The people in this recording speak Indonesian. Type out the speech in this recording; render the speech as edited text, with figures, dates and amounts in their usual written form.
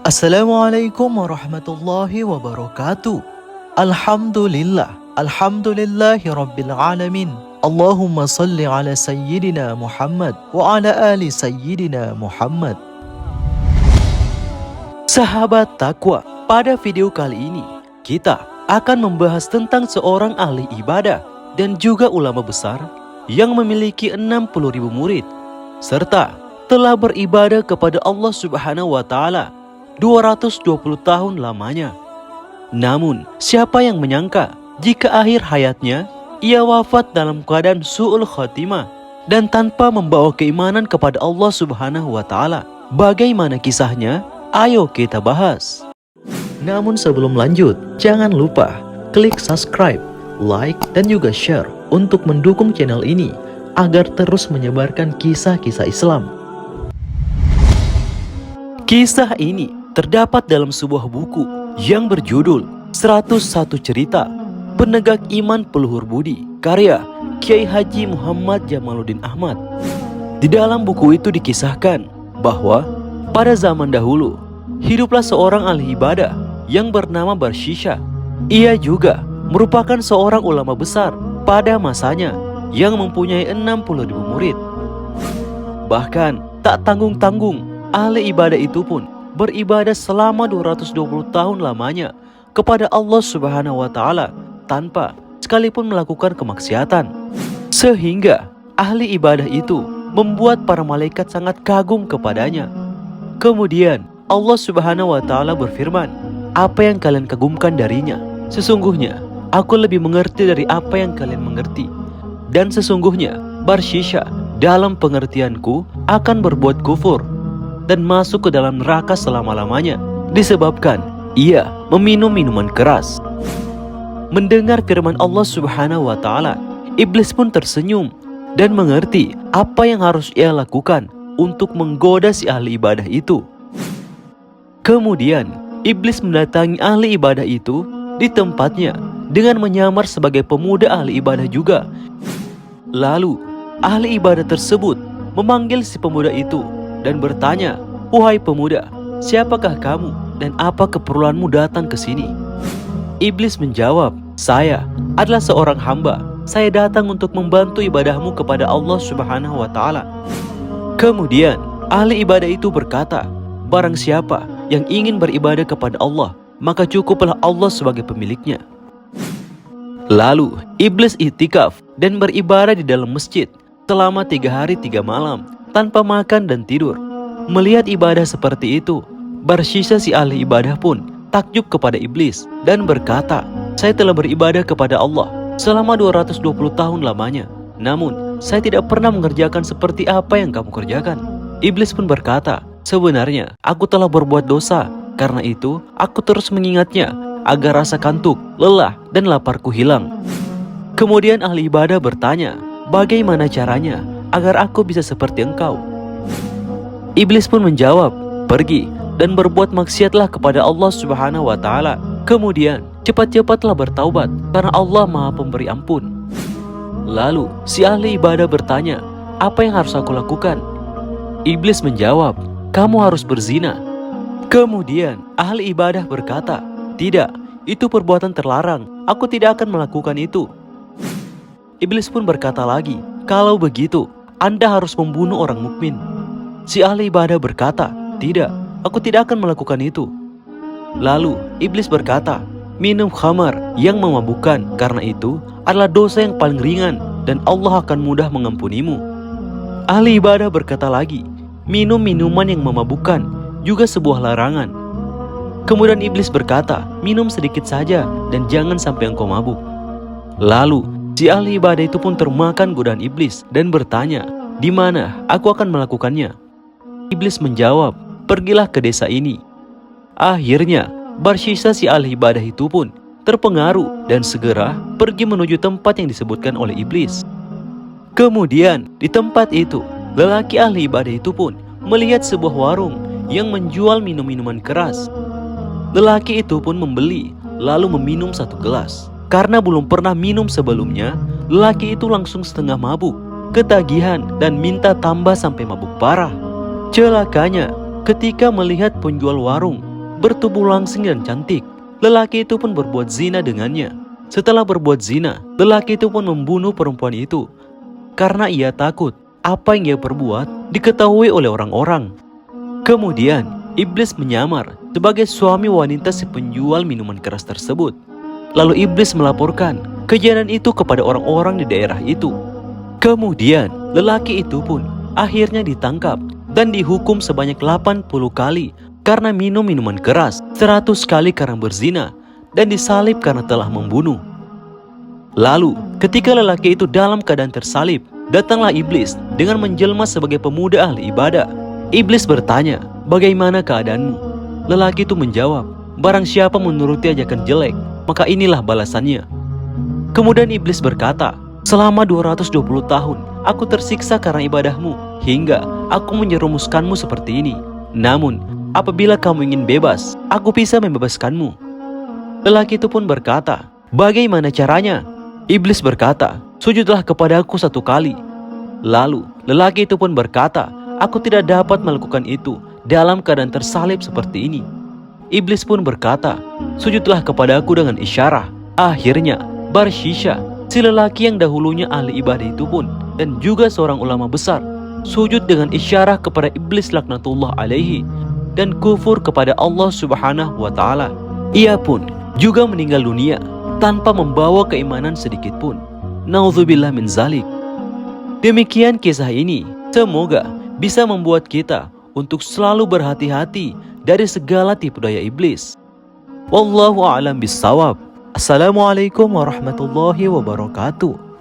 Assalamualaikum warahmatullahi wabarakatuh. Alhamdulillahi rabbil alamin. Allahumma salli ala sayyidina Muhammad wa ala ali sayyidina Muhammad. Sahabat takwa, pada video kali ini kita akan membahas tentang seorang ahli ibadah dan juga ulama besar yang memiliki 60.000 murid serta telah beribadah kepada Allah Subhanahu wa taala 220 tahun lamanya. Namun, siapa yang menyangka jika akhir hayatnya ia wafat dalam keadaan su'ul khatimah dan tanpa membawa keimanan kepada Allah Subhanahu wa taala? Bagaimana kisahnya? Ayo kita bahas. Namun sebelum lanjut, jangan lupa klik subscribe, like, dan juga share untuk mendukung channel ini agar terus menyebarkan kisah-kisah Islam. Kisah ini terdapat dalam sebuah buku yang berjudul 101 Cerita Penegak Iman Peluhur Budi, karya Kiai Haji Muhammad Jamaluddin Ahmad. Di dalam buku itu dikisahkan bahwa pada zaman dahulu hiduplah seorang ahli ibadah yang bernama Barshisha. Ia juga merupakan seorang ulama besar pada masanya yang mempunyai 60.000 murid. Bahkan tak tanggung-tanggung, ahli ibadah itu pun beribadah selama 220 tahun lamanya kepada Allah Subhanahu wa taala tanpa sekalipun melakukan kemaksiatan. Sehingga ahli ibadah itu membuat para malaikat sangat kagum kepadanya. Kemudian Allah Subhanahu wa taala berfirman, "Apa yang kalian kagumkan darinya? Sesungguhnya aku lebih mengerti dari apa yang kalian mengerti. Dan sesungguhnya Barshisha dalam pengertianku akan berbuat kufur dan masuk ke dalam neraka selama-lamanya disebabkan ia meminum minuman keras." Mendengar firman Allah Subhanahu wa taala, iblis pun tersenyum dan mengerti apa yang harus ia lakukan untuk menggoda si ahli ibadah itu. Kemudian iblis mendatangi ahli ibadah itu di tempatnya dengan menyamar sebagai pemuda ahli ibadah juga. Lalu ahli ibadah tersebut memanggil si pemuda itu dan bertanya, "Wahai pemuda, siapakah kamu dan apa keperluanmu datang ke sini?" Iblis menjawab, "Saya adalah seorang hamba. Saya datang untuk membantu ibadahmu kepada Allah Subhanahu wa taala." Kemudian ahli ibadah itu berkata, "Barang siapa yang ingin beribadah kepada Allah, maka cukuplah Allah sebagai pemiliknya." Lalu iblis i'tikaf dan beribadah di dalam masjid selama 3 hari 3 malam tanpa makan dan tidur. Melihat ibadah seperti itu, Barshisha si ahli ibadah pun takjub kepada iblis dan berkata, "Saya telah beribadah kepada Allah selama 220 tahun lamanya. Namun, saya tidak pernah mengerjakan seperti apa yang kamu kerjakan." Iblis pun berkata, "Sebenarnya, aku telah berbuat dosa. Karena itu, aku terus mengingatnya agar rasa kantuk, lelah, dan laparku hilang." Kemudian ahli ibadah bertanya, "Bagaimana caranya agar aku bisa seperti engkau?" Iblis pun menjawab, "Pergi dan berbuat maksiatlah kepada Allah Subhanahu wa taala. Kemudian cepat-cepatlah bertaubat karena Allah Maha Pemberi Ampun." Lalu si ahli ibadah bertanya, "Apa yang harus aku lakukan?" Iblis menjawab, "Kamu harus berzina." Kemudian ahli ibadah berkata, "Tidak, itu perbuatan terlarang. Aku tidak akan melakukan itu." Iblis pun berkata lagi, "Kalau begitu, Anda harus membunuh orang mukmin." Si ahli ibadah berkata, "Tidak, aku tidak akan melakukan itu." Lalu iblis berkata, "Minum khamar yang memabukkan, karena itu adalah dosa yang paling ringan dan Allah akan mudah mengampunimu." Ahli ibadah berkata lagi, "Minum minuman yang memabukkan juga sebuah larangan." Kemudian iblis berkata, "Minum sedikit saja dan jangan sampai engkau mabuk." Lalu si ahli ibadah itu pun termakan godaan iblis dan bertanya, "Di mana aku akan melakukannya?" Iblis menjawab, "Pergilah ke desa ini." Akhirnya Barshisha si ahli ibadah itu pun terpengaruh dan segera pergi menuju tempat yang disebutkan oleh iblis. Kemudian di tempat itu lelaki ahli ibadah itu pun melihat sebuah warung yang menjual minum-minuman keras. Lelaki itu pun membeli lalu meminum 1 gelas. Karena belum pernah minum sebelumnya, lelaki itu langsung setengah mabuk, ketagihan, dan minta tambah sampai mabuk parah. Celakanya, ketika melihat penjual warung bertubuh langsing dan cantik. Lelaki itu pun berbuat zina dengannya. Setelah berbuat zina, lelaki itu pun membunuh perempuan itu karena ia takut apa yang ia perbuat diketahui oleh orang-orang. Kemudian, iblis menyamar sebagai suami wanita si penjual minuman keras tersebut. Lalu iblis melaporkan kejadian itu kepada orang-orang di daerah itu. Kemudian, lelaki itu pun akhirnya ditangkap dan dihukum sebanyak 80 kali karena minum minuman keras, 100 kali karena berzina, dan disalib karena telah membunuh. Lalu, ketika lelaki itu dalam keadaan tersalib, datanglah iblis dengan menjelma sebagai pemuda ahli ibadah. Iblis bertanya, "Bagaimana keadaanmu?" Lelaki itu menjawab, "Barang siapa menuruti ajakan jelek, maka inilah balasannya." Kemudian iblis berkata, "Selama 220 tahun, aku tersiksa karena ibadahmu, hingga aku menyerumuskanmu seperti ini. Namun, apabila kamu ingin bebas, aku bisa membebaskanmu." Lelaki itu pun berkata, "Bagaimana caranya?" Iblis berkata, "Sujudlah kepadaku 1 kali." Lalu, lelaki itu pun berkata, "Aku tidak dapat melakukan itu dalam keadaan tersalib seperti ini." Iblis pun berkata, "Sujudlah kepadaku dengan isyarat." Akhirnya, Barshisha, si lelaki yang dahulunya ahli ibadah itu pun, dan juga seorang ulama besar, sujud dengan isyarat kepada iblis laknatullah alaihi dan kufur kepada Allah subhanahu wa ta'ala. Ia pun juga meninggal dunia tanpa membawa keimanan sedikit pun. Nauzubillah min zalik. Demikian kisah ini, semoga bisa membuat kita untuk selalu berhati-hati dari segala tipu daya iblis. Wallahu a'lam bissawab. Assalamualaikum warahmatullahi wabarakatuh.